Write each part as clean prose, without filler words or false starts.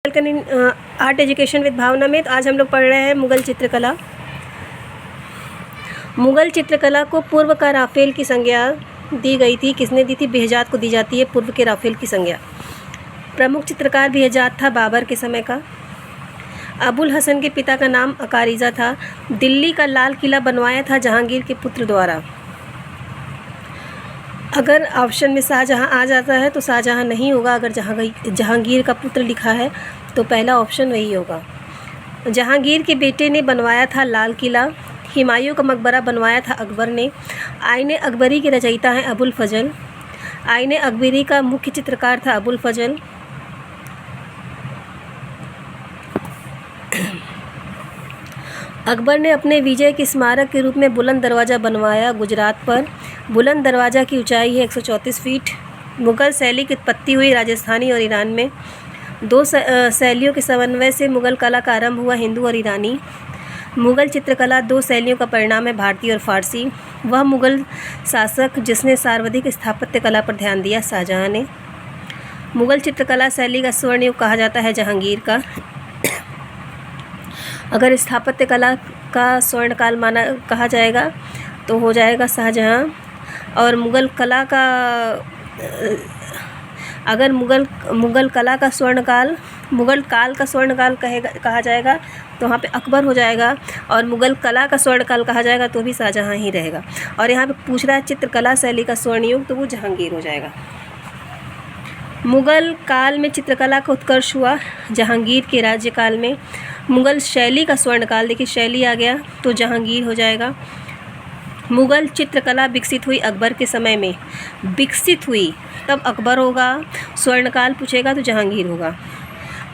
Welcome in art education with Bhavana में। तो आज हम लोग पढ़ रहे हैं मुगल चित्रकला। मुगल चित्रकला को पूर्व का राफेल की संज्ञा दी गई थी। किसने दी थी? बेहजाद को दी जाती है पूर्व के राफेल की संज्ञा। प्रमुख चित्रकार बेहजाद था बाबर के समय का। अबुल हसन के पिता का नाम अकारिजा था। दिल्ली का लाल किला बनवाया था जहांगीर के पुत्र द्वारा। अगर ऑप्शन में शाहजहां आ जाता है तो शाहजहां नहीं होगा। अगर जहांगीर का पुत्र लिखा है तो पहला ऑप्शन वही होगा। जहांगीर के बेटे ने बनवाया था लाल किला। हुमायूं का मकबरा बनवाया था अकबर ने। आईने अकबरी के रचयिता हैं अबुल फजल। आईने अकबरी का मुख्य चित्रकार था अबुल फजल। अकबर ने अपने विजय के स्मारक के रूप में बुलंद दरवाज़ा बनवाया गुजरात पर। बुलंद दरवाज़ा की ऊंचाई है 134 फीट। मुग़ल शैली की उत्पत्ति हुई राजस्थानी और ईरान में। दो शैलियों के समन्वय से मुग़ल कला का आरंभ हुआ, हिंदू और ईरानी। मुग़ल चित्रकला दो शैलियों का परिणाम है, भारतीय और फारसी। वह मुग़ल शासक जिसने सर्वाधिक स्थापत्य कला पर ध्यान दिया, शाहजहां ने। मुग़ल चित्रकला शैली का स्वर्ण युग कहा जाता है जहांगीर का। अगर स्थापत्य कला का स्वर्णकाल कहा जाएगा तो हो जाएगा शाहजहां। और मुग़ल कला का अगर मुग़ल कला का स्वर्णकाल, मुग़ल काल का स्वर्णकाल कहा जाएगा तो वहाँ पे अकबर हो जाएगा। और मुग़ल कला का स्वर्णकाल कहा जाएगा तो भी शाहजहां ही रहेगा। और यहाँ पे पूछ रहा है चित्रकला शैली का स्वर्ण युग, तो वो जहांगीर हो जाएगा। मुग़ल काल में चित्रकला का उत्कर्ष हुआ जहांगीर के राज्यकाल में। मुग़ल शैली का स्वर्णकाल, देखिए शैली आ गया तो जहांगीर हो जाएगा। मुग़ल चित्रकला विकसित हुई अकबर के समय में। विकसित हुई तब अकबर होगा, स्वर्णकाल पूछेगा तो जहांगीर होगा।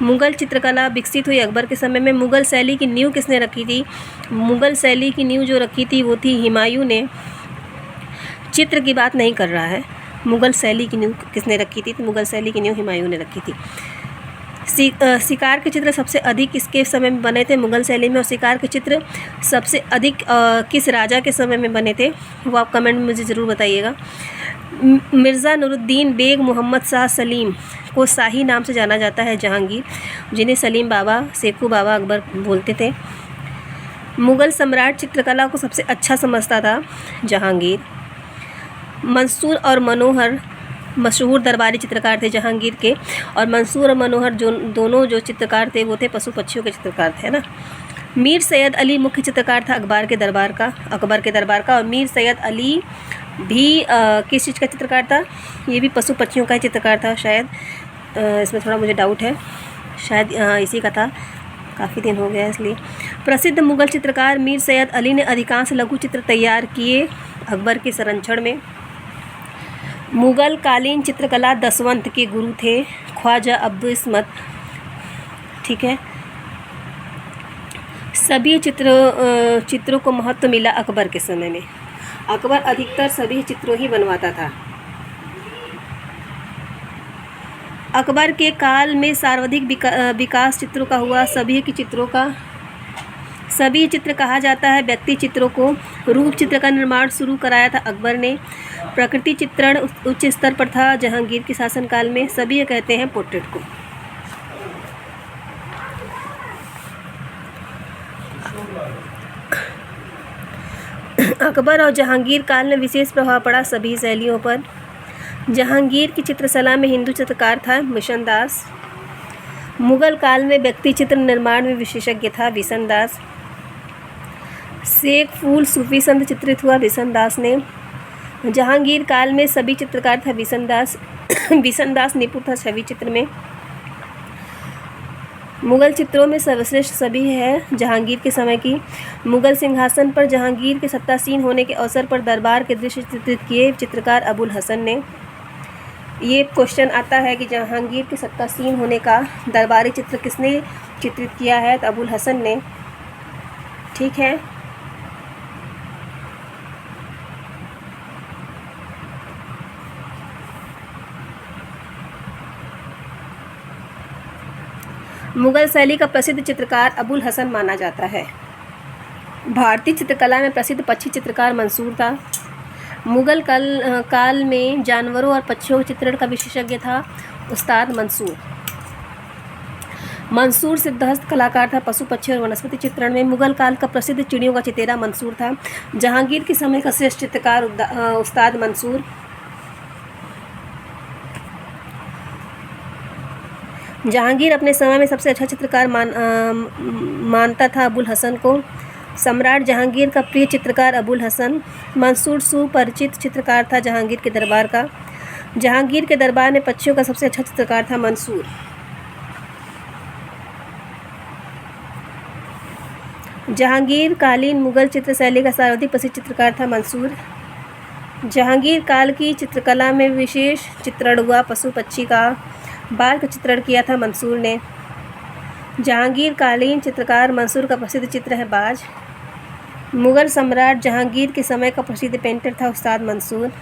मुग़ल चित्रकला विकसित हुई अकबर के समय में। मुग़ल शैली की नींव किसने रखी थी? मुग़ल शैली की नींव जो रखी थी वो थी हुमायूं ने। चित्र की बात नहीं कर रहा है। मुग़ल शैली की नींव किसने रखी थी? तो मुग़ल शैली की नींव हुमायूं ने रखी थी। शिकार के चित्र सबसे अधिक किसके समय में बने थे? मुग़ल शैली में। और शिकार के चित्र सबसे अधिक किस राजा के समय में बने थे? वो आप कमेंट में मुझे ज़रूर बताइएगा। मिर्ज़ा नूरुद्दीन बेग मोहम्मद शाह सलीम को शाही नाम से जाना जाता है जहांगीर, जिन्हें सलीम बाबा, शेखू बाबा अकबर बोलते थे। मुग़ल सम्राट चित्रकला को सबसे अच्छा समझता था जहांगीर। मंसूर और मनोहर मशहूर दरबारी चित्रकार थे जहांगीर के। और मंसूर और मनोहर दोनों जो चित्रकार थे वो थे पशु पक्षियों के चित्रकार थे, है ना। मीर सैयद अली मुख्य चित्रकार था अकबर के दरबार का। और मीर सैयद अली भी किस चीज़ का चित्रकार था? ये भी पशु पक्षियों का चित्रकार था शायद। इसमें थोड़ा मुझे डाउट है, शायद इसी का था, काफ़ी दिन हो गया इसलिए। प्रसिद्ध मुग़ल चित्रकार मीर सैयद अली ने अधिकांश लघु चित्र तैयार किए अकबर के संरक्षण में। मुग़ल कालीन चित्रकला दसवंत के गुरु थे ख्वाजा अब्दुल इस्मत, ठीक है। सभी चित्रों को महत्व मिला अकबर के समय में। अकबर अधिकतर सभी चित्रों ही बनवाता था। अकबर के काल में सर्वाधिक विकास चित्रों का हुआ। सभी चित्र कहा जाता है व्यक्ति चित्रों को। रूप चित्र का निर्माण शुरू कराया था अकबर ने। प्रकृति चित्रण उच्च स्तर पर था जहांगीर के शासनकाल में। सभी कहते हैं पोर्ट्रेट को। अकबर और जहांगीर काल में विशेष प्रभाव पड़ा सभी शैलियों पर। जहांगीर की चित्रकला में हिंदू चित्रकार था मिशन दास। मुग़ल काल में व्यक्ति चित्र निर्माण में विशेषज्ञ था बिशन दास। शेख फूल सूफी संत चित्रित हुआ बिशन दास ने। जहांगीर काल में सभी चित्रकार था बिशन दास। बिशन दास निपुण था छवि चित्र में। मुग़ल चित्रों में सर्वश्रेष्ठ सभी है जहांगीर के समय की। मुग़ल सिंहासन पर जहांगीर के सत्तासीन होने के अवसर पर दरबार के दृश्य चित्रित किए चित्रकार अबुल हसन ने। ये क्वेश्चन आता है कि जहांगीर के सत्तासीन होने का दरबारी चित्र किसने चित्रित किया है? तो अबुल हसन ने, ठीक है। मुग़ल शैली का प्रसिद्ध चित्रकार अबुल हसन माना जाता है। भारतीय चित्रकला में प्रसिद्ध पक्षी चित्रकार मंसूर था। मुग़ल काल में जानवरों और पक्षियों के चित्रण का विशेषज्ञ था उस्ताद मंसूर। मंसूर सिद्धहस्त कलाकार था पशु पक्षी और वनस्पति चित्रण में। मुगल काल का प्रसिद्ध चिड़ियों का चितेरा मंसूर था। जहांगीर के समय का श्रेष्ठ चित्रकार उस्ताद मंसूर। जहांगीर अपने समय में सबसे अच्छा चित्रकार मानता था अबुल हसन को। सम्राट जहांगीर का प्रिय चित्रकार अबुल हसन। मंसूर सुपरिचित चित्रकार था जहांगीर के दरबार का। जहांगीर के दरबार में पक्षियों का सबसे अच्छा चित्रकार था मंसूर। जहांगीर कालीन मुगल चित्र शैली का सर्वाधिक प्रसिद्ध चित्रकार था मंसूर। जहांगीर काल की चित्रकला में विशेष चित्रण हुआ पशु पक्षी का। बाल का चित्रण किया था मंसूर ने। जहांगीर कालीन चित्रकार मंसूर का प्रसिद्ध चित्र है बाज। मुगल सम्राट जहांगीर के समय का प्रसिद्ध पेंटर था उस्ताद मंसूर।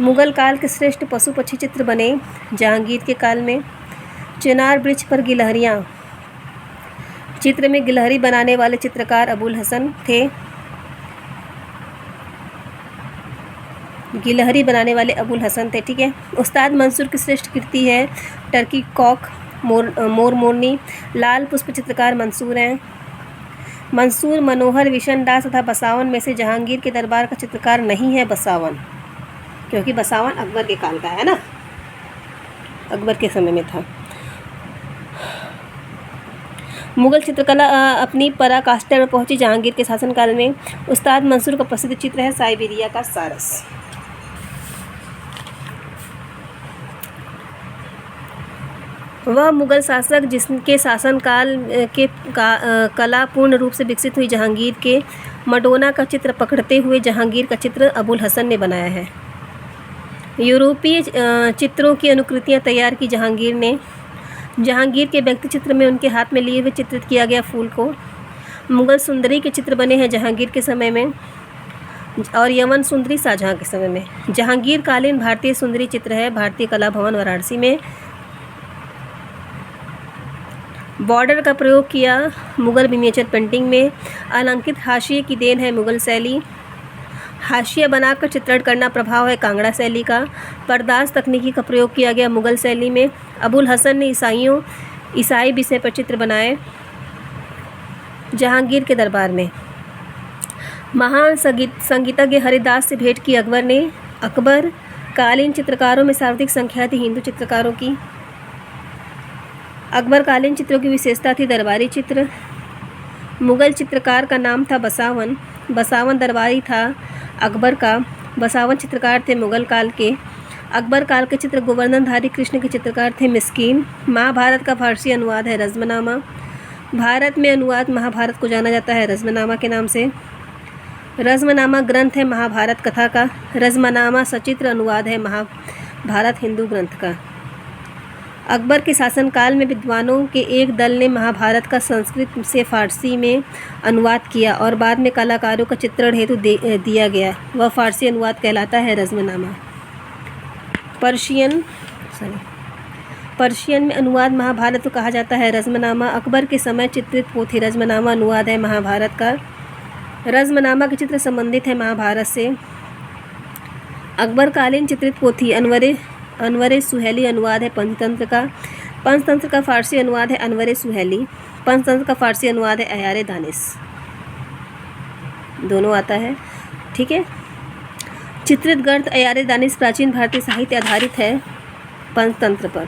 मुगल काल के श्रेष्ठ पशु पक्षी चित्र बने जहांगीर के काल में। चिनार वृक्ष पर गिलहरियाँ चित्र में गिलहरी बनाने वाले चित्रकार अबुल हसन थे। गिलहरी बनाने वाले अबुल हसन थे, ठीक है। उस्ताद मंसूर की श्रेष्ठ कृति है टर्की कॉक, मोर मोरनी। लाल पुष्प चित्रकार मंसूर हैं। मंसूर मनोहर विशन दास तथा बसावन में से जहांगीर के दरबार का चित्रकार नहीं है बसावन, क्योंकि बसावन अकबर के काल का है ना, अकबर के समय में था। मुगल चित्रकला अपनी पराकाष्ठा में पहुंची जहांगीर के शासनकाल में। उस्ताद मंसूर का प्रसिद्ध चित्र है साइबेरिया का सारस। वह मुगल शासक जिसके शासनकाल के कला पूर्ण रूप से विकसित हुई। जहांगीर के मडोना का चित्र पकड़ते हुए जहांगीर का चित्र अबुल हसन ने बनाया है। यूरोपीय चित्रों की अनुकृतियां तैयार की जहांगीर ने। जहांगीर के व्यक्ति चित्र में उनके हाथ में लिए हुए चित्रित किया गया फूल को। मुगल सुंदरी के चित्र बने हैं जहांगीर के समय में और यमन सुंदरी शाहजहां के समय में। जहांगीर कालीन भारतीय सुंदरी चित्र है भारतीय कला भवन वाराणसी में। बॉर्डर का प्रयोग किया मुगल मिनिएचर पेंटिंग में। अलंकृत हाशिए की देन है मुगल शैली। हाशिया बनाकर चित्रण करना प्रभाव है कांगड़ा शैली का। पर्दास तकनीकी का प्रयोग किया गया मुगल शैली में। अबुल हसन ने ईसाई विषय पर चित्र बनाए जहांगीर के दरबार में। महान संगीतज्ञ हरिदास से भेंट की अकबर ने। अकबर कालीन चित्रकारों में सर्वाधिक संख्या थी हिंदू चित्रकारों की। अकबर कालीन चित्रों की विशेषता थी दरबारी चित्र। मुगल चित्रकार का नाम था बसावन। बसावन दरबारी था अकबर का। बसावन चित्रकार थे मुगल काल के। अकबर काल के चित्र गोवर्धनधारी कृष्ण के चित्रकार थे मिस्कीन। महाभारत का फारसी अनुवाद है रज़्मनामा। भारत में अनुवाद महाभारत को जाना जाता है रज़्मनामा के नाम से। रज़्मनामा ग्रंथ है महाभारत कथा का। रज़्मनामा सचित्र अनुवाद है महाभारत हिंदू ग्रंथ का। अकबर के शासनकाल में विद्वानों के एक दल ने महाभारत का संस्कृत से फारसी में अनुवाद किया और बाद में कलाकारों का चित्रण हेतु दिया गया। वह फारसी अनुवाद कहलाता है रज़्मनामा। पर्शियन में अनुवाद महाभारत को कहा जाता है रज़्मनामा। अकबर के समय चित्रित पोथी रज़्मनामा अनुवाद है महाभारत का। रज़्मनामा के चित्र संबंधित है महाभारत से। अकबरकालीन चित्रित पोथी अनवर सुहेली अनुवाद है पंचतंत्र का। पंचतंत्र का फारसी अनुवाद है अनवर सुहेली। पंचतंत्र का फारसी अनुवाद है अयारे दानिश। दोनों आता है, ठीक है। चित्रित ग्रंथ अयारे दानिश प्राचीन भारतीय साहित्य आधारित है पंचतंत्र पर।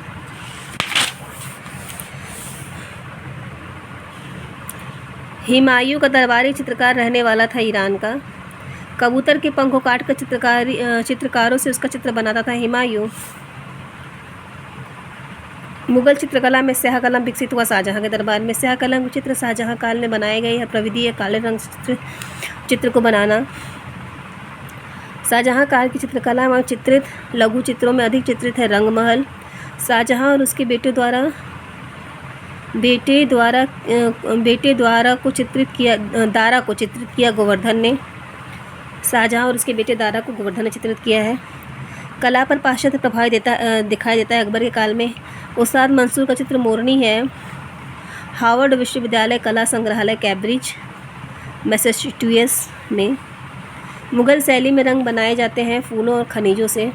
हुमायूं का दरबारी चित्रकार रहने वाला था ईरान का। कबूतर के पंख को काटकर चित्रकारों से उसका चित्र बनाता था हुमायूं। मुगल चित्रकला में स्याह कलम विकसित हुआ शाहजहां के दरबार में। स्याह कलम के चित्र शाहजहां काल में बनाए गए। यह प्रविधि है काले रंग चित्र को बनाना। शाहजहां काल की चित्रकला में चित्रित लघु चित्रों में अधिक चित्रित है रंगमहल। शाहजहां और उसके बेटे द्वारा को चित्रित किया गोवर्धन ने। शाहजहां और उसके बेटे दारा को गोवर्धन ने चित्रित किया है। कला पर पाश्चात्य प्रभाव दिखाई देता है अकबर के काल में। उस्ताद मंसूर का चित्र मोरनी है। हार्वर्ड विश्वविद्यालय कला संग्रहालय कैम्ब्रिज मैसेच्यूसेट्स में। मुगल शैली में रंग बनाए जाते हैं फूलों और खनिजों से।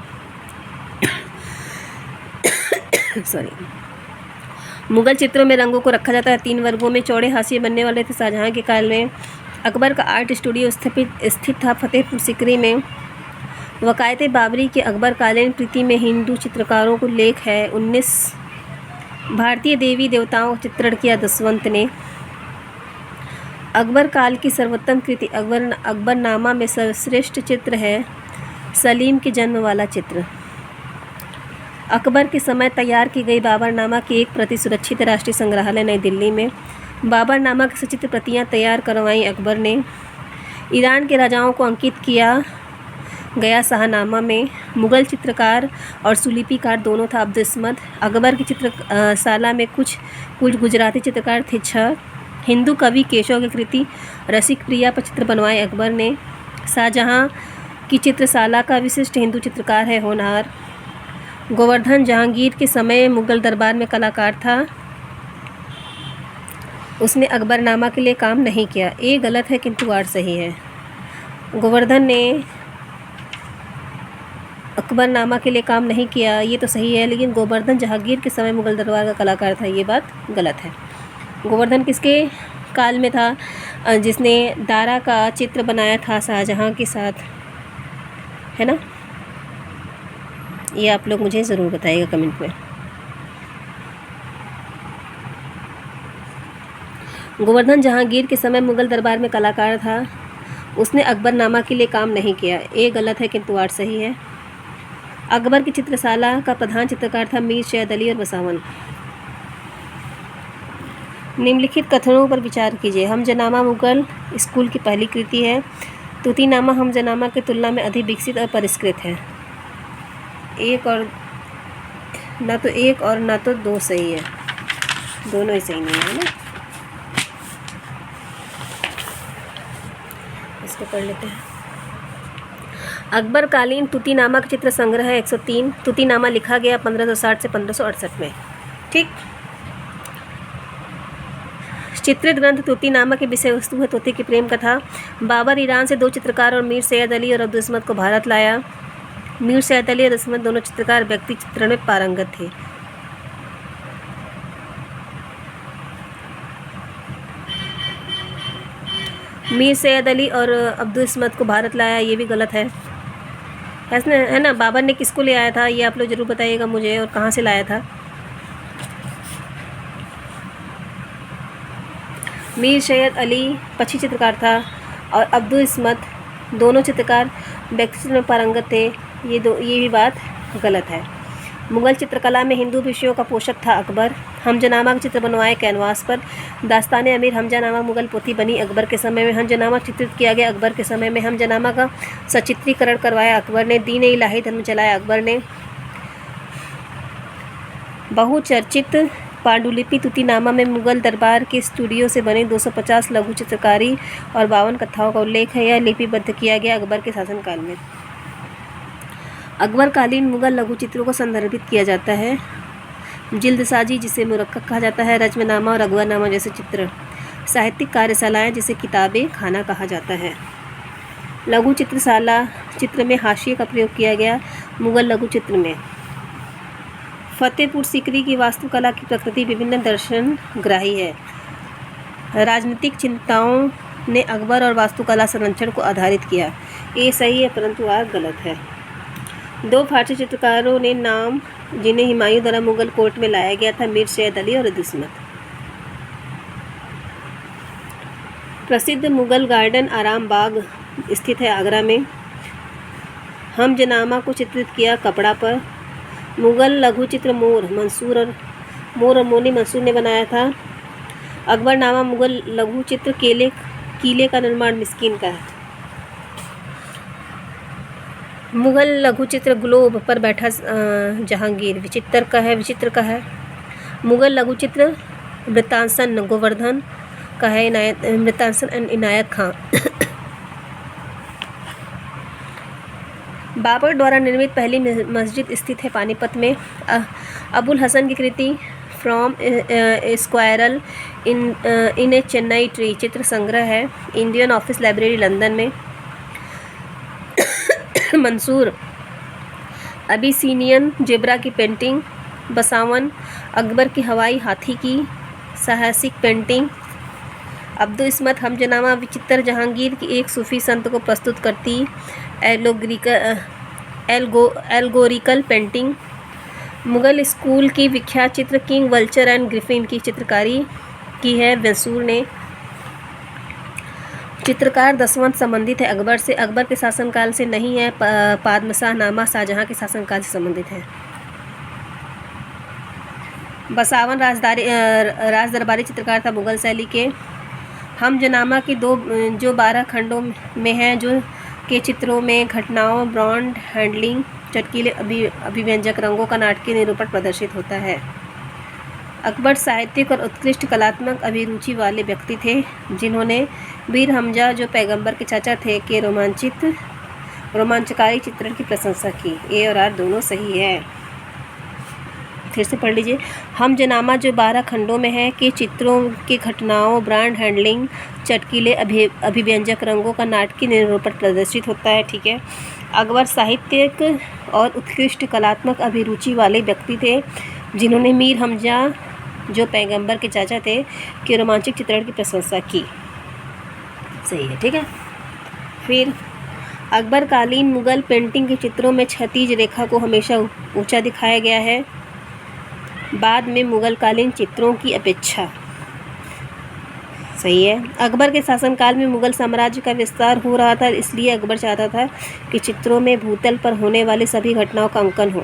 मुगल चित्रों में रंगों को रखा जाता है 3 वर्गों में। चौड़े हाशिए बनने वाले थे शाहजहां के काल में। अकबर का आर्ट स्टूडियो स्थित था फतेहपुर सीकरी में। वकायत बाबरी के अकबर कालीन कृति में हिंदू चित्रकारों को लेख है। 19 भारतीय देवी देवताओं का चित्रण किया दसवंत ने। अकबर काल की सर्वोत्तम कृति अकबरनामा में सर्वश्रेष्ठ चित्र है सलीम के जन्म वाला चित्र। अकबर के समय तैयार की गई बाबरनामा की एक प्रति सुरक्षित राष्ट्रीय संग्रहालय नई दिल्ली में। बाबरनामा की सचित्र प्रतियां तैयार करवाई अकबर ने। ईरान के राजाओं को अंकित किया गया शाहनामा में। मुग़ल चित्रकार और सुलिपिकार दोनों था अब्दुस्समद। अकबर की चित्रशाला में कुछ गुजराती चित्रकार थे 6। हिंदू कवि केशव की कृति रसिक प्रिया पर चित्र बनवाए अकबर ने। शाहजहां की चित्रशाला का विशिष्ट हिंदू चित्रकार है होनहार। गोवर्धन जहांगीर के समय मुग़ल दरबार में कलाकार था। उसने अकबरनामा के लिए काम नहीं किया। ये गलत है किंतु आर सही है। गोवर्धन ने अकबरनामा के लिए काम नहीं किया ये तो सही है, लेकिन गोवर्धन जहांगीर के समय मुग़ल दरबार का कलाकार था, ये बात गलत है। गोवर्धन किसके काल में था? जिसने दारा का चित्र बनाया था शाहजहां के साथ, है ना। ये आप लोग मुझे ज़रूर बताइएगा कमेंट में। गोवर्धन जहांगीर के समय मुग़ल दरबार में कलाकार था। उसने अकबरनामा के लिए काम नहीं किया। ये गलत है किंतु आर सही है। अकबर की चित्रशाला का प्रधान चित्रकार था मीर सैयद अली और बसावन। निम्नलिखित कथनों पर विचार कीजिए। हमजनामा मुग़ल स्कूल की पहली कृति है। तूतीनामा हमजनामा की तुलना में अधिक विकसित और परिष्कृत है। एक और ना तो 2 सही है, दोनों ही सही नहीं है ना। इसको पढ़ लेते हैं। अकबरकालीन तूतीनामा का चित्र संग्रह है 103। तूतीनामा लिखा गया 1560 से 1568 में। ठीक। चित्रित ग्रंथ तूतीनामा की विषय वस्तु है तोते की प्रेम कथा। बाबर ईरान से 2 चित्रकार और मीर सैयद अली और अब्दुस्समद को भारत लाया। मीर सैयद अली और अब्दुस्समद दोनों चित्रकार व्यक्ति चित्रण में पारंगत थे। मीर सैयद अली और अब्दुस्समद को भारत लाया, ये भी गलत है ना। बाबर ने किसको ले आया था ये आप लोग ज़रूर बताइएगा मुझे, और कहाँ से लाया था। मीर सैयद अली पक्षी चित्रकार था और अब्दुस्समद दोनों चित्रकार व्यक्तित्व में पारंगत थे। ये भी बात गलत है। मुग़ल चित्रकला में हिंदू विषयों का पोषक था अकबर। हमजनामा का चित्र बनवाए कैनवास पर। दास्तान अमीर हमजा नामक मुग़ल पोथी बनी अकबर के समय में। हमजनामा चित्रित किया गया अकबर के समय में। हमजनामा का सचित्रीकरण करवाया अकबर ने। दीन इलाही धर्म चलाया अकबर ने। बहुचर्चित पांडुलिपि तूतीनामा में मुग़ल दरबार के स्टूडियो से बने 250 लघु चित्रकारी और 52 कथाओं का उल्लेख है। यह लिपिबद्ध किया गया अकबर के शासनकाल में। अकबरकालीन मुग़ल लघु चित्रों को संदर्भित किया जाता है। जिल्दसाजी जिसे मुरक्कब कहा जाता है, रजमनामा और अकबरनामा जैसे चित्र। साहित्यिक कार्यशालाएँ जिसे किताबे खाना कहा जाता है। लघु चित्रशाला चित्र में हाशिए का प्रयोग किया गया मुग़ल लघु चित्र में। फतेहपुर सीकरी की वास्तुकला की प्रकृति विभिन्न दर्शन ग्राही है। राजनीतिक चिंताओं ने अकबर और वास्तुकला संरक्षण को आधारित किया। ये सही है परंतु आर गलत है। 2 फारसी चित्रकारों ने नाम जिन्हें हुमायूं द्वारा मुग़ल कोर्ट में लाया गया था, मीर सैयद अली और अब्दुस्समद। प्रसिद्ध मुग़ल गार्डन आराम बाग स्थित है आगरा में। हमजनामा को चित्रित किया कपड़ा पर। मुग़ल लघु चित्र मोर और मोनी मंसूर ने बनाया था। अकबरनामा मुग़ल लघु चित्र किले का निर्माण मिस्कीन का है। मुग़ल लघु चित्र ग्लोब पर बैठा जहांगीर विचित्र का है। मुग़ल लघु चित्र वृत्तांसन गोवर्धन का है। वृत्तांसन इनायत खां। बाबर द्वारा निर्मित पहली मस्जिद स्थित है पानीपत में। अबुल हसन की कृति from squirrel in a chinar tree चित्र संग्रह है इंडियन ऑफिस लाइब्रेरी लंदन में। मंसूर अबिसिनियन जेब्रा की पेंटिंग 52 अकबर के हवाई हाथी की साहसिक पेंटिंग। अब्दुल इस्मत हमजनामा विचित्र जहांगीर की एक सूफी संत को प्रस्तुत करती एल्गोरिकल पेंटिंग। मुगल स्कूल की विख्यात चित्र किंग वल्चर एंड ग्रिफिन की चित्रकारी की है वेंसूर ने। चित्रकार दसवंत संबंधित है अकबर से, अकबर के शासनकाल से नहीं है। पादमशाह नामा शाहजहां के शासनकाल से संबंधित है। 52 राज दरबारी चित्रकार था मुगल शैली के। हमजनामा की जो 12 खंडों में है, जो के चित्रों में घटनाओं, ब्रॉन्ड हैंडलिंग, चटकीले अभिव्यंजक रंगों का नाटकीय निरूपण प्रदर्शित होता है। अकबर साहित्यिक और उत्कृष्ट कलात्मक अभिरुचि वाले व्यक्ति थे, जिन्होंने मीर हमजा जो पैगंबर के चाचा थे के रोमांचकारी चित्रण की प्रशंसा की। ए और आर दोनों सही है। फिर से पढ़ लीजिए। हमजनामा जो 12 खंडों में है, के चित्रों के घटनाओं, ब्रांड हैंडलिंग, चटकीले अभिव्यंजक रंगों का नाटकीय निरूपण प्रदर्शित होता है। ठीक है। अकबर साहित्यिक और उत्कृष्ट कलात्मक अभिरुचि वाले व्यक्ति थे, जिन्होंने मीर हमजा जो पैगंबर के चाचा थे के रोमांचक चित्रण की प्रशंसा की। सही है। ठीक है। फिर अकबर कालीन मुगल पेंटिंग के चित्रों में क्षैतिज रेखा को हमेशा ऊंचा दिखाया गया है, बाद में मुगल कालीन चित्रों की अपेक्षा। सही है। अकबर के शासनकाल में मुगल साम्राज्य का विस्तार हो रहा था, इसलिए अकबर चाहता था कि चित्रों में भूतल पर होने वाली सभी घटनाओं का अंकन हो।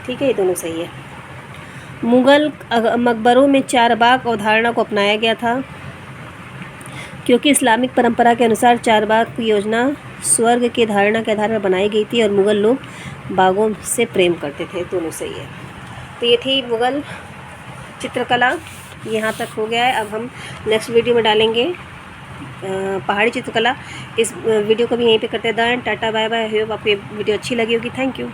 ठीक है, ये दोनों सही है। मुगल मकबरों में चारबाग अवधारणा को अपनाया गया था, क्योंकि इस्लामिक परंपरा के अनुसार चारबाग की योजना स्वर्ग की धारणा के आधार पर बनाई गई थी और मुगल लोग बागों से प्रेम करते थे। दोनों सही है। तो ये थी मुगल चित्रकला, यहाँ तक हो गया है। अब हम नेक्स्ट वीडियो में डालेंगे पहाड़ी चित्रकला। इस वीडियो को भी यहीं पे करते हैं। Tata bye bye. होप आपको ये वीडियो अच्छी लगी होगी। Thank you.